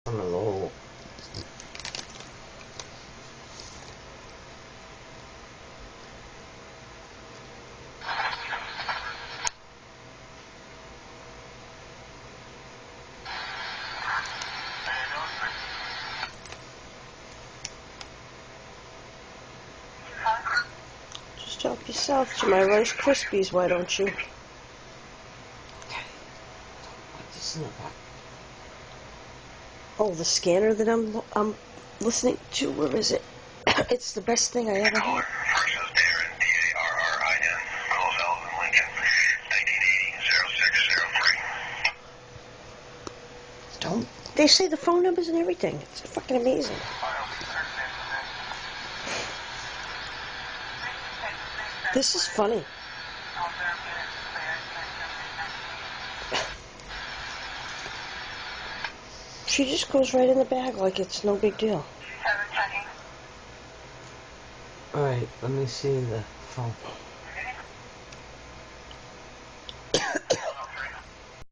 Hello. Just help yourself to my Rice Krispies, why don't you? Okay. Put this in the back. Oh, the scanner that I'm listening to, where is it? It's the best thing I ever had. Don't. They say the phone numbers and everything. It's fucking amazing. This is funny. She just goes right in the bag like it's no big deal. Alright, let me see the phone.